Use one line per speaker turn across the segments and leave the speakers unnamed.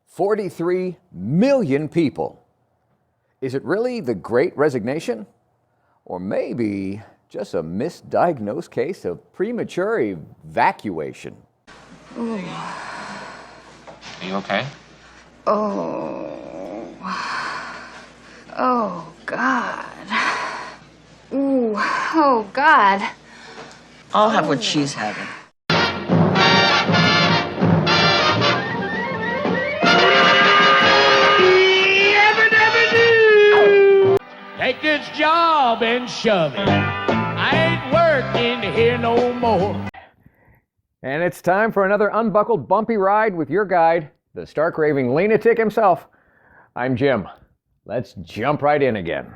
43 million people. Is it really the Great Resignation? Or maybe just a misdiagnosed case of premature evacuation?
Ooh.
Are you okay?
Oh. Oh, God. Ooh. Oh, God.
I'll have what she's having.
Take this job and shove it. I ain't working here no more.
And it's time for another unbuckled bumpy ride with your guide, the stark raving LEAN-atic himself. I'm Jim. Let's jump right in again.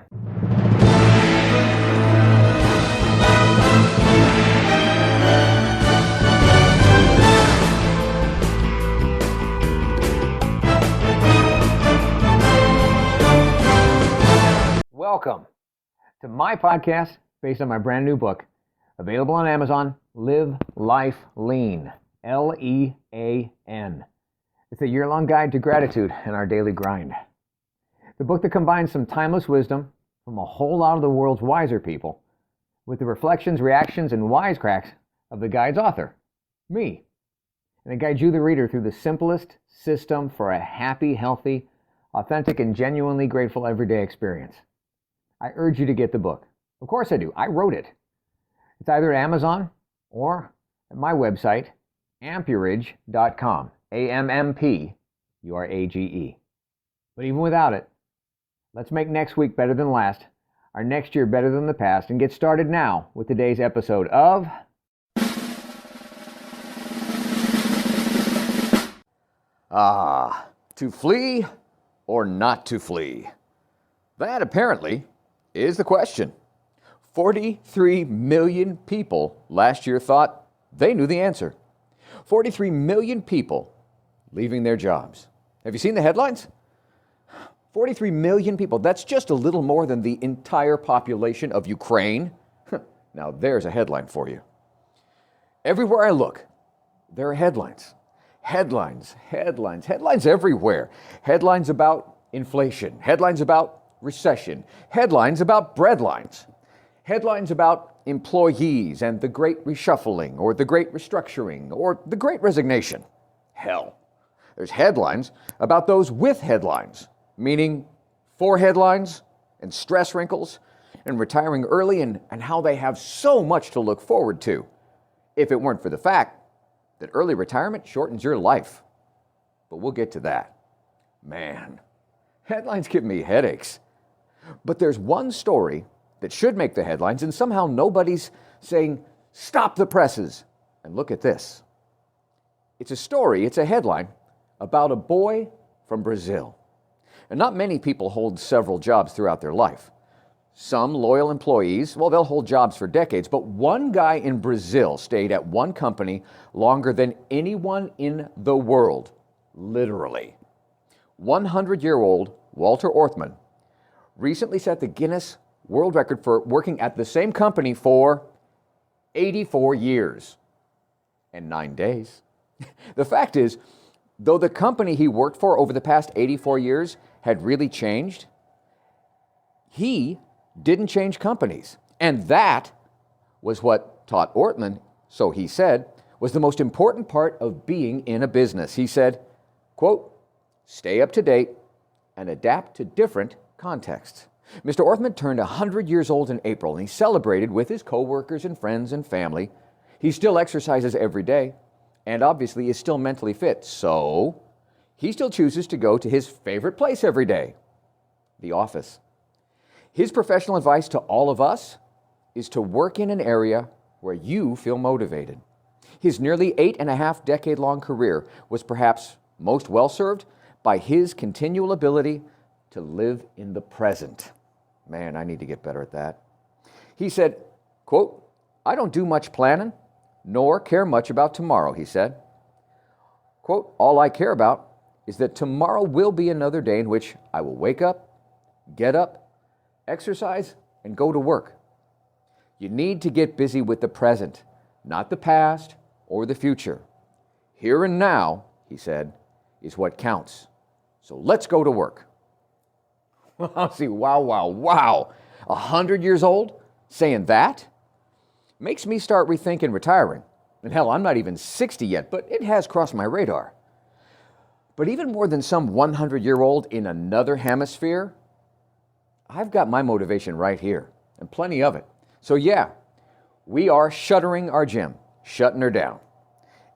Welcome to my podcast based on my brand new book, available on Amazon, Live Life Lean, L-E-A-N. It's a year-long guide to gratitude and our daily grind. The book that combines some timeless wisdom from a whole lot of the world's wiser people with the reflections, reactions, and wisecracks of the guide's author, me. And it guides you, the reader, through the simplest system for a happy, healthy, authentic, and genuinely grateful everyday experience. I urge you to get the book. Of course I do. I wrote it. It's either at Amazon or at my website, ampurage.com. A-M-M-P-U-R-A-G-E. But even without it, let's make next week better than last, our next year better than the past, and get started now with today's episode of to flee or not to flee? That apparently is the question. 43 million people last year thought they knew the answer. 43 million people leaving their jobs. Have you seen the headlines? 43 million people. That's just a little more than the entire population of Ukraine. Now there's a headline for you. Everywhere I look, there are headlines. Headlines everywhere. Headlines about inflation. Headlines about recession. Headlines about breadlines. Headlines about employees and the great reshuffling or the great restructuring or the great resignation. Hell, there's headlines about those with headlines, meaning for headlines and stress wrinkles and retiring early and how they have so much to look forward to if it weren't for the fact that early retirement shortens your life. But we'll get to that. Man, headlines give me headaches. But there's one story that should make the headlines, and somehow nobody's saying, stop the presses, and look at this. It's a story, it's a headline, about a boy from Brazil. And not many people hold several jobs throughout their life. Some loyal employees, well, they'll hold jobs for decades, but one guy in Brazil stayed at one company longer than anyone in the world, literally. 100-year-old Walter Orthman recently set the Guinness World Record for working at the same company for 84 years and 9 days. The fact is, though the company he worked for over the past 84 years had really changed, he didn't change companies. And that was what taught Orthman, so he said, was the most important part of being in a business. He said, quote, stay up to date and adapt to different contexts. Mr. Orthman turned 100 years old in April, and he celebrated with his coworkers and friends and family. He still exercises every day, and obviously is still mentally fit, so he still chooses to go to his favorite place every day, the office. His professional advice to all of us is to work in an area where you feel motivated. His nearly 8.5-decade-long career was perhaps most well-served by his continual ability to live in the present. Man, I need to get better at that. He said, quote, I don't do much planning, nor care much about tomorrow, he said. Quote, all I care about is that tomorrow will be another day in which I will wake up, get up, exercise, and go to work. You need to get busy with the present, not the past or the future. Here and now, he said, is what counts. So let's go to work. See, wow. 100 years old saying that? Makes me start rethinking retiring. And hell, I'm not even 60 yet, but it has crossed my radar. But even more than some 100-year-old in another hemisphere, I've got my motivation right here, and plenty of it. So yeah, we are shuttering our gym, shutting her down.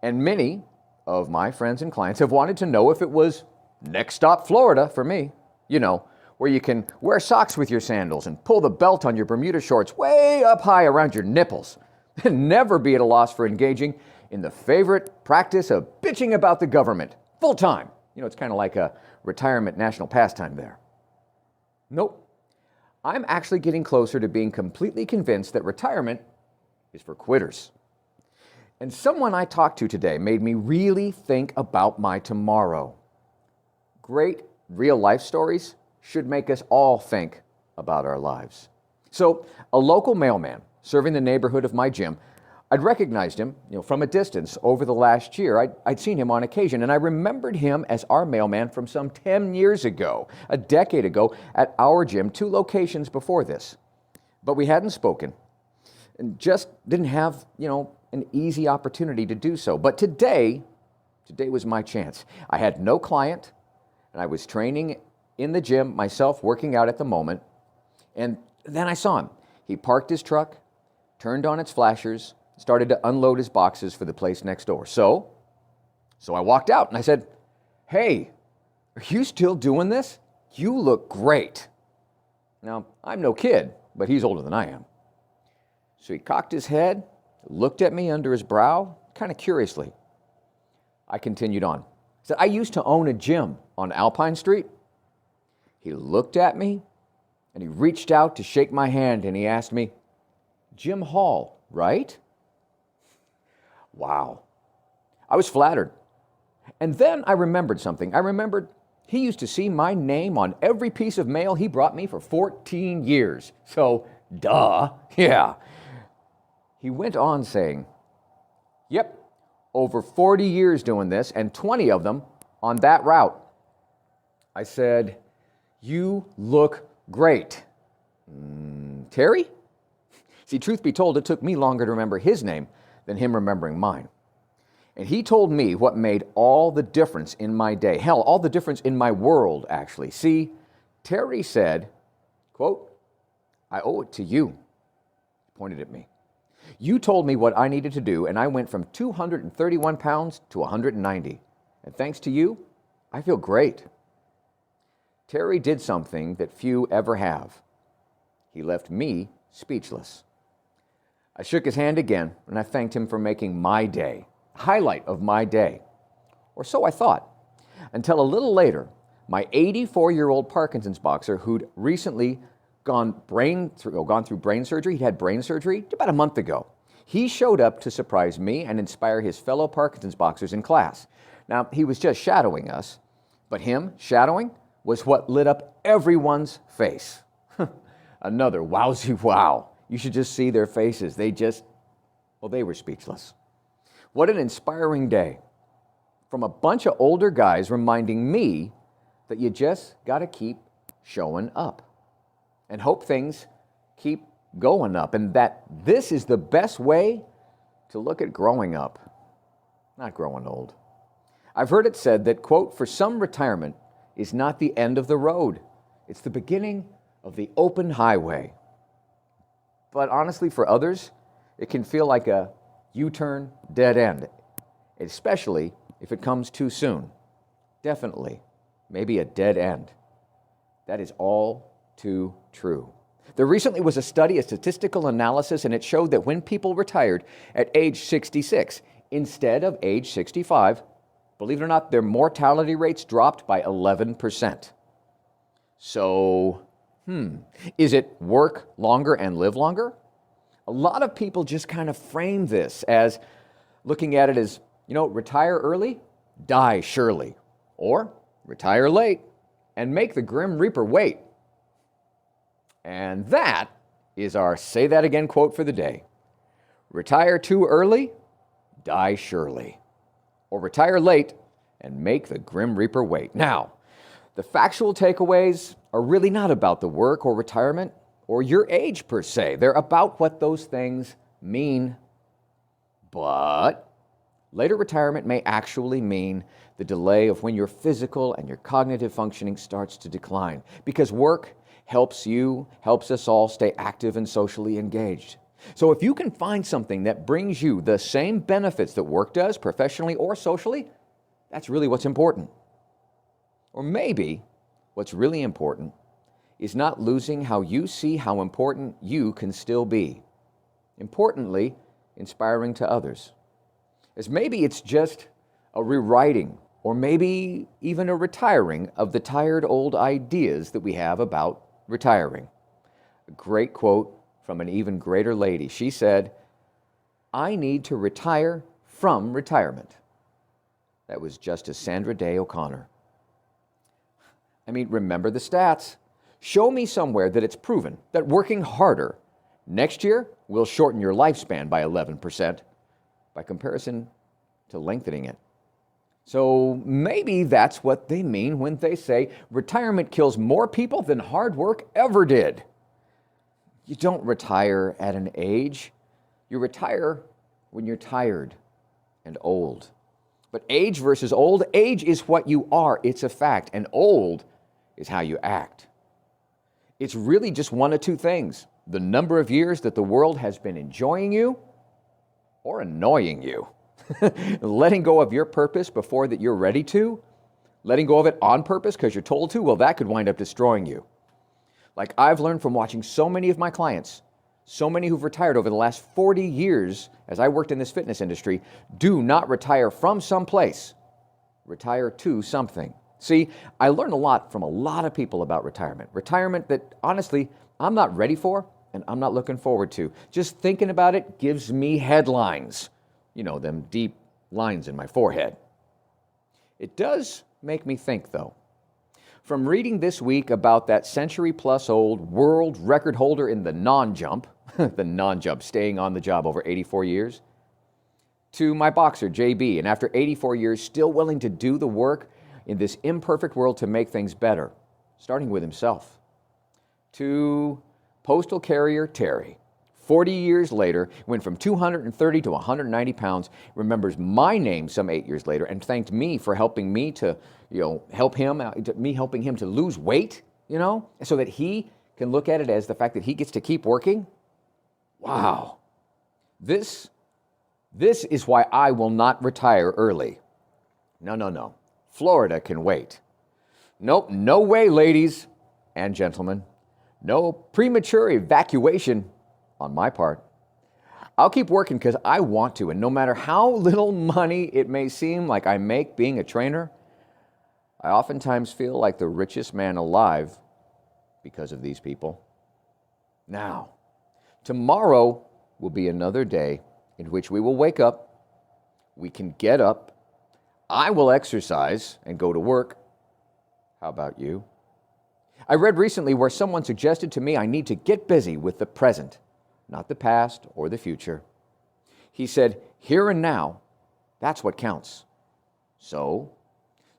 And many of my friends and clients have wanted to know if it was next stop Florida for me. You know, where you can wear socks with your sandals and pull the belt on your Bermuda shorts way up high around your nipples and never be at a loss for engaging in the favorite practice of bitching about the government full time. You know, it's kind of like a retirement national pastime there. Nope. I'm actually getting closer to being completely convinced that retirement is for quitters. And someone I talked to today made me really think about my tomorrow. Great real life stories should make us all think about our lives. So, a local mailman serving the neighborhood of my gym, I'd recognized him, from a distance over the last year. I'd seen him on occasion, and I remembered him as our mailman from some 10 years ago, a decade ago, at our gym, 2 locations before this. But we hadn't spoken, and just didn't have, an easy opportunity to do so. But today was my chance. I had no client, and I was training in the gym myself, working out at the moment, and then I saw him. He parked his truck, turned on its flashers, started to unload his boxes for the place next door. So I walked out and I said, "Hey, are you still doing this? You look great." Now, I'm no kid, but he's older than I am. So he cocked his head, looked at me under his brow, kind of curiously. I continued on. I said, "I used to own a gym on Alpine Street." He looked at me and he reached out to shake my hand and he asked me, "Jim Hall, right?" Wow. I was flattered. And then I remembered something. I remembered he used to see my name on every piece of mail he brought me for 14 years. So, duh, yeah. He went on saying, "Yep, over 40 years doing this and 20 of them on that route." I said, "You look great." Terry? See, truth be told, it took me longer to remember his name than him remembering mine. And he told me what made all the difference in my day. Hell, all the difference in my world, actually. See, Terry said, quote, "I owe it to you." He pointed at me. "You told me what I needed to do, and I went from 231 pounds to 190. And thanks to you, I feel great." Terry did something that few ever have. He left me speechless. I shook his hand again, and I thanked him for making my day, highlight of my day. Or so I thought, until a little later, my 84-year-old Parkinson's boxer who'd recently gone through brain surgery, he'd had brain surgery about a month ago. He showed up to surprise me and inspire his fellow Parkinson's boxers in class. Now, he was just shadowing us, but him shadowing was what lit up everyone's face. Another wowsy wow. You should just see their faces. They were speechless. What an inspiring day. From a bunch of older guys reminding me that you just got to keep showing up and hope things keep going up, and that this is the best way to look at growing up, not growing old. I've heard it said that, quote, "For some, retirement is not the end of the road. It's the beginning of the open highway." But honestly, for others, it can feel like a U-turn, dead end, especially if it comes too soon. Definitely, maybe a dead end. That is all too true. There recently was a study, a statistical analysis, and it showed that when people retired at age 66 instead of age 65, believe it or not, their mortality rates dropped by 11%. So, is it work longer and live longer? A lot of people just kind of frame this as looking at it as, retire early, die surely, or retire late and make the Grim Reaper wait. And that is our Say That Again quote for the day. Retire too early, die surely, or retire late and make the Grim Reaper wait. Now, The factual takeaways are really not about the work or retirement or your age per se. They're about what those things mean. But later retirement may actually mean the delay of when your physical and your cognitive functioning starts to decline, because work helps us all stay active and socially engaged. So if you can find something that brings you the same benefits that work does, professionally or socially, that's really what's important. Or maybe what's really important is not losing how you see how important you can still be. Importantly, inspiring to others. As maybe it's just a rewriting or maybe even a retiring of the tired old ideas that we have about retiring. A great quote from an even greater lady. She said, "I need to retire from retirement." That was Justice Sandra Day O'Connor. I mean, remember the stats. Show me somewhere that it's proven that working harder next year will shorten your lifespan by 11% by comparison to lengthening it. So maybe that's what they mean when they say retirement kills more people than hard work ever did. You don't retire at an age. You retire when you're tired and old. But age versus old, age is what you are. It's a fact. And old is how you act. It's really just one of two things: the number of years that the world has been enjoying you or annoying you. Letting go of your purpose before that you're ready to, letting go of it on purpose because you're told to, well, that could wind up destroying you. Like I've learned from watching so many of my clients, so many who've retired over the last 40 years as I worked in this fitness industry, do not retire from someplace. Retire to something. See, I learned a lot from a lot of people about retirement. Retirement that, honestly, I'm not ready for and I'm not looking forward to. Just thinking about it gives me headlines. You know, them deep lines in my forehead. It does make me think, though. From reading this week about that century-plus-old world record holder in the non-jump, staying on the job over 84 years, to my boxer, JB, and after 84 years, still willing to do the work in this imperfect world to make things better, starting with himself, to postal carrier Terry, 40 years later, went from 230 to 190 pounds, remembers my name some 8 years later, and thanked me for helping me to, helping him to lose weight, so that he can look at it as the fact that he gets to keep working. Wow. This is why I will not retire early. No. Florida can wait. Nope, no way, ladies and gentlemen. No premature evacuation on my part. I'll keep working because I want to, and no matter how little money it may seem like I make being a trainer, I oftentimes feel like the richest man alive because of these people. Now, tomorrow will be another day in which we will wake up, we can get up, I will exercise and go to work. How about you? I read recently where someone suggested to me I need to get busy with the present, not the past or the future. He said, here and now, that's what counts. So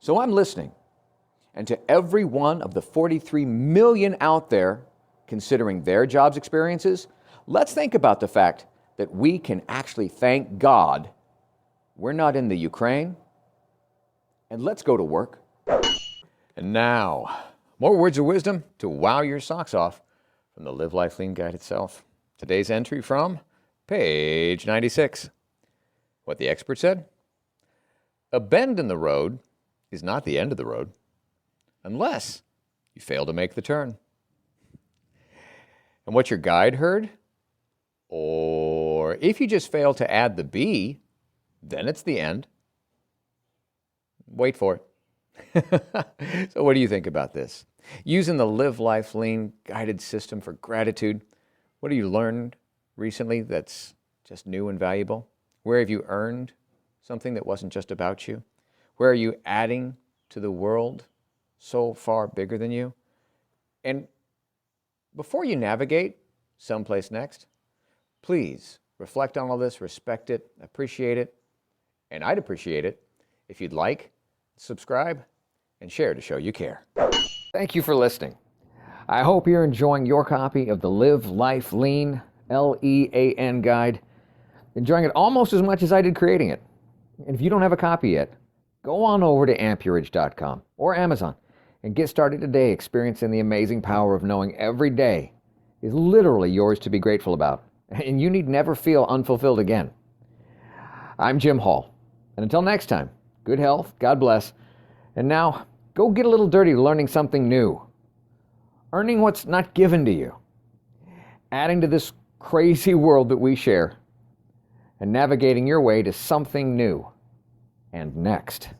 I'm listening. And to every one of the 43 million out there considering their jobs experiences, let's think about the fact that we can actually thank God we're not in the Ukraine, and let's go to work. And now, more words of wisdom to wow your socks off from the Live Life Lean Guide itself. Today's entry from page 96. What the expert said? A bend in the road is not the end of the road unless you fail to make the turn. And what your guide heard? Or if you just fail to add the B, then it's the end. Wait for it. So what do you think about this? Using the Live Life Lean guided system for gratitude, what have you learned recently that's just new and valuable? Where have you earned something that wasn't just about you? Where are you adding to the world so far bigger than you? And before you navigate someplace next, please reflect on all this, respect it, appreciate it, and I'd appreciate it if you'd like, subscribe, and share to show you care. Thank you for listening. I hope you're enjoying your copy of the Live Life Lean, LEAN guide. Enjoying it almost as much as I did creating it. And if you don't have a copy yet, go on over to amperage.com or Amazon and get started today experiencing the amazing power of knowing every day is literally yours to be grateful about, and you need never feel unfulfilled again. I'm Jim Hall, and until next time, good health, God bless, and now go get a little dirty learning something new, earning what's not given to you, adding to this crazy world that we share, and navigating your way to something new and next.